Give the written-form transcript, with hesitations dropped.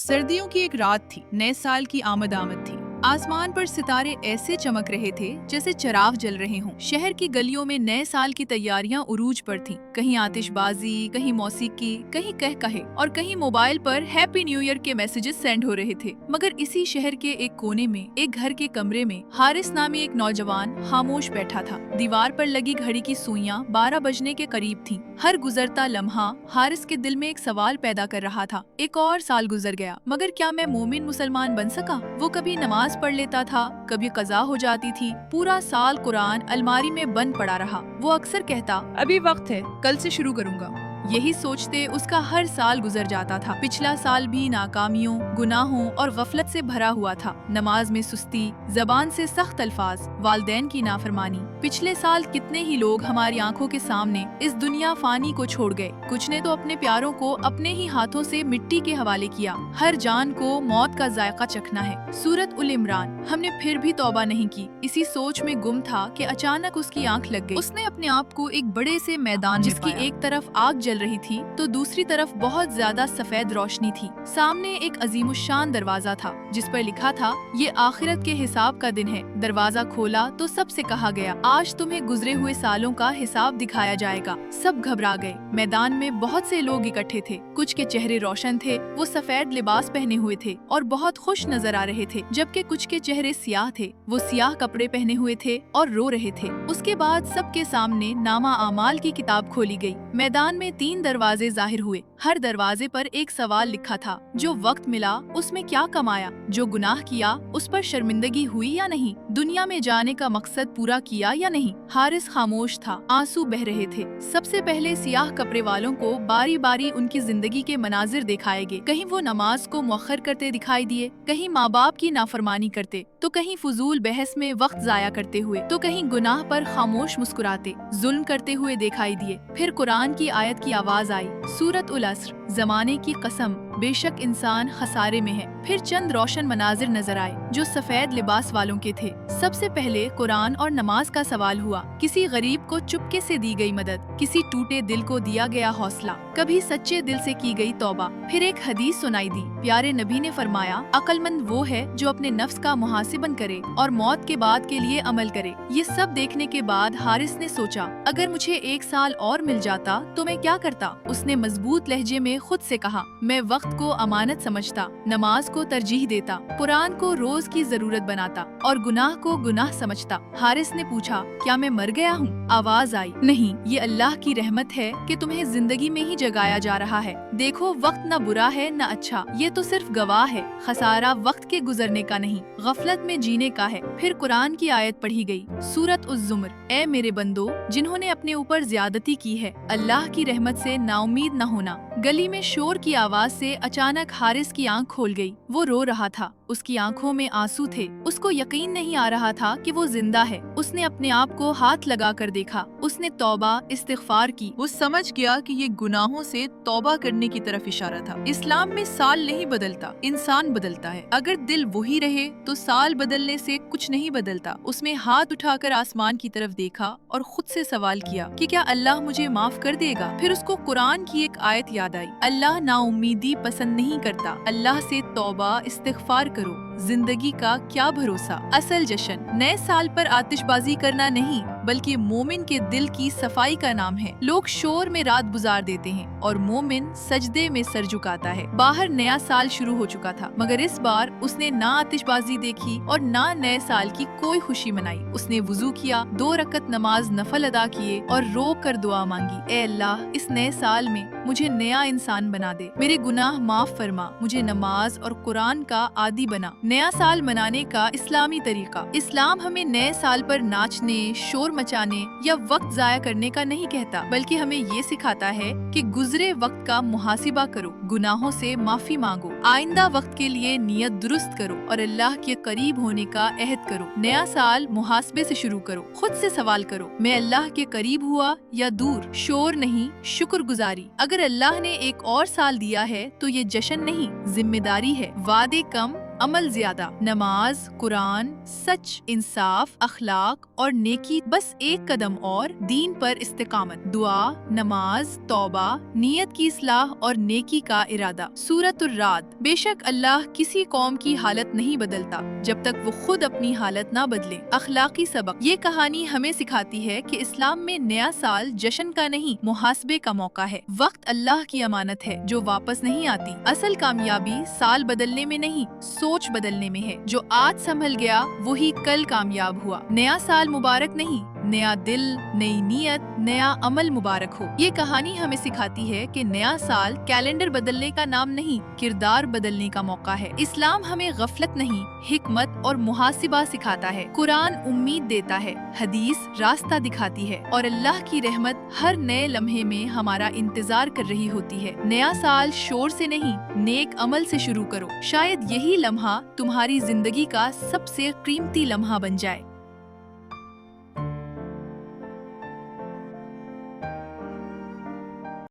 सर्दियों की एक रात थी। नए साल की आमद थी। आसमान पर सितारे ऐसे चमक रहे थे जैसे चिराग जल रहे हों। शहर की गलियों में नए साल की तैयारियां उरूज पर थीं। कहीं आतिशबाजी, कहीं मौसीकी, कहीं कह कहे और कहीं मोबाइल पर हैप्पी न्यू ईयर के मैसेजेस सेंड हो रहे थे। मगर इसी शहर के एक कोने में, एक घर के कमरे में हारिस नामी एक नौजवान खामोश बैठा था। दीवार पर लगी घड़ी की सुइयां 12 बजने के करीब थीं। हर गुजरता लम्हा हारिस के दिल में एक सवाल पैदा कर रहा था। एक और साल गुजर गया, मगर क्या मैं मोमिन मुसलमान बन सका? वो कभी नमाज पढ़ लेता था, कभी कज़ा हो जाती थी। पूरा साल कुरान अलमारी में बंद पड़ा रहा। वो अक्सर कहता, अभी वक्त है, कल से शुरू करूंगा। यही सोचते उसका हर साल गुजर जाता था। पिछला साल भी नाकामियों, गुनाहों और गफलत से भरा हुआ था। नमाज में सुस्ती, जबान से सख्त अल्फाज, वालिदैन की नाफरमानी। पिछले साल कितने ही लोग हमारी आंखों के सामने इस दुनिया फानी को छोड़ गए। कुछ ने तो अपने प्यारों को अपने ही हाथों से मिट्टी के हवाले किया। हर जान को मौत का जायका चखना है। सूरत उल इमरान। हमने फिर भी तौबा नहीं की। इसी सोच में गुम था कि अचानक उसकी आंख लग गई। उसने अपने आप को एक बड़े से मैदान, जिसकी एक तरफ आग जल रही थी तो दूसरी तरफ बहुत ज्यादा सफेद रोशनी थी। सामने एक अजीमुशान दरवाजा था जिस पर लिखा था, ये आखिरत के हिसाब का दिन है। दरवाजा खोला तो सबसे कहा गया, आज तुम्हें गुजरे हुए सालों का हिसाब दिखाया जाएगा। सब घबरा गए। मैदान में बहुत से लोग इकट्ठे थे। कुछ के चेहरे रोशन थे, वो सफेद लिबास पहने हुए थे और बहुत खुश नजर आ रहे थे, जबकि कुछ के चेहरे सियाह थे, वो सियाह कपड़े पहने हुए थे और रो रहे थे। उसके बाद सबके सामने नामा आमाल की किताब खोली गई। मैदान में 3 दरवाजे जाहिर हुए। हर दरवाजे पर एक सवाल लिखा था, जो वक्त मिला उसमें क्या कमाया, जो गुनाह किया उस पर शर्मिंदगी हुई या नहीं, दुनिया में जाने का मकसद पूरा किया या नहीं। हारिस खामोश था, आंसू बह रहे थे। सबसे पहले सियाह कपड़े वालों को बारी बारी उनकी जिंदगी के मनाजिर दिखाए गए। कहीं वो नमाज को मुअख्खर करते दिखाई दिए, कहीं माँ बाप की नाफरमानी करते, तो कहीं फजूल बहस में वक्त जाया करते हुए, तो कहीं गुनाह पर खामोश मुस्कुराते, जुल्म करते हुए दिखाई दिए। फिर कुरान की आयत की आवाज आई, सूरत उल अस्र, जमाने की कसम, बेशक इंसान खसारे में है। फिर चंद रोशन मनाजिर नजर आए जो सफेद लिबास वालों के थे। सबसे पहले कुरान और नमाज का सवाल हुआ। किसी गरीब को चुपके से दी गई मदद, किसी टूटे दिल को दिया गया हौसला, कभी सच्चे दिल से की गई तौबा। फिर एक हदीस सुनाई दी। प्यारे नबी ने फरमाया, अक्लमंद वो है जो अपने नफ्स का मुहासिबन करे और मौत के बाद के लिए अमल करे। ये सब देखने के बाद हारिस ने सोचा, अगर मुझे 1 साल और मिल जाता तो मैं क्या करता। उसने मजबूत लहजे में खुद से कहा, मैं वक्त को अमानत समझता, नमाज को तरजीह देता, कुरान को रोज की जरूरत बनाता और गुनाह को गुनाह समझता। हारिस ने पूछा, क्या मैं मर गया हूँ? आवाज आई, नहीं, ये अल्लाह की रहमत है कि तुम्हें जिंदगी में ही जगाया जा रहा है। देखो, वक्त न बुरा है न अच्छा, ये तो सिर्फ गवाह है। खसारा वक्त के गुजरने का नहीं, गफलत में जीने का है। फिर कुरान की आयत पढ़ी गई, सूरत उज़्ज़ुमर, ए मेरे बंदो जिन्होंने अपने ऊपर ज्यादती की है, अल्लाह की रहमत से नाउमीद न होना। गली में शोर की आवाज से अचानक हारिस की आंख खोल गई। वो रो रहा था, उसकी आंखों में आंसू थे। उसको यकीन नहीं आ रहा था कि वो जिंदा है। उसने अपने आप को हाथ लगा कर देखा। उसने तौबा इस्तिगफार की। वो समझ गया कि ये गुनाहों से तौबा करने की तरफ इशारा था। इस्लाम में साल नहीं बदलता, इंसान बदलता है। अगर दिल वही रहे तो साल बदलने से कुछ नहीं बदलता। उसने हाथ उठाकर आसमान की तरफ देखा और खुद से सवाल किया कि क्या अल्लाह मुझे माफ कर देगा। फिर उसको कुरान की एक आयत याद आई, अल्लाह नाउमीदी पसंद नहीं करता, अल्लाह से तौबा इस्तिगफार करो, जिंदगी का क्या भरोसा। असल जश्न नए साल पर आतिशबाजी करना नहीं, बल्कि मोमिन के दिल की सफाई का नाम है। लोग शोर में रात गुजार देते हैं और मोमिन सजदे में सर झुकाता है। बाहर नया साल शुरू हो चुका था, मगर इस बार उसने ना आतिशबाजी देखी और ना नए साल की कोई खुशी मनाई। उसने वुजू किया, 2 रकत नमाज नफल अदा किए और रो कर दुआ मांगी, ए अल्लाह, इस नए साल में मुझे नया इंसान बना दे, मेरे गुनाह माफ फरमा, मुझे नमाज और कुरान का आदी बना। नया साल मनाने का इस्लामी तरीका। इस्लाम हमें नए साल पर नाचने, शोर मचाने या वक्त जाया करने का नहीं कहता, बल्कि हमें ये सिखाता है कि गुजरे वक्त का मुहासिबा करो, गुनाहों से माफी मांगो, आइंदा वक्त के लिए नियत दुरुस्त करो और अल्लाह के करीब होने का अहद करो। नया साल मुहासबे से शुरू करो। खुद से सवाल करो, मैं अल्लाह के करीब हुआ या दूर? शोर नहीं, शुक्रगुजारी। अगर अल्लाह ने एक और साल दिया है तो ये जश्न नहीं, जिम्मेदारी है। वादे कम, अमल ज्यादा, नमाज, कुरान, सच, इंसाफ, अखलाक और नेकी, बस एक कदम और, दीन पर इस्तिकामत, दुआ, नमाज, तौबा, नियत की इस्लाह और नेकी का इरादा। सूरतुर राद। बेशक अल्लाह किसी कौम की हालत नहीं बदलता जब तक वो खुद अपनी हालत ना बदले। अखलाकी सबक। ये कहानी हमें सिखाती है कि इस्लाम में नया साल जश्न का नहीं, मुहासबे का मौका है। वक्त अल्लाह की अमानत है जो वापस नहीं आती। असल कामयाबी साल बदलने में नहीं, सोच बदलने में है। जो आज संभल गया वही कल कामयाब हुआ। नया साल मुबारक नहीं, नया दिल, नई नीयत, नया अमल मुबारक हो। ये कहानी हमें सिखाती है कि नया साल कैलेंडर बदलने का नाम नहीं, किरदार बदलने का मौका है। इस्लाम हमें गफलत नहीं, हिकमत और मुहासिबा सिखाता है। कुरान उम्मीद देता है, हदीस रास्ता दिखाती है और अल्लाह की रहमत हर नए लम्हे में हमारा इंतजार कर रही होती है। नया साल शोर से नहीं, नेक अमल से शुरू करो। शायद यही लम्हा तुम्हारी जिंदगी का सबसे कीमती लम्हा बन जाए।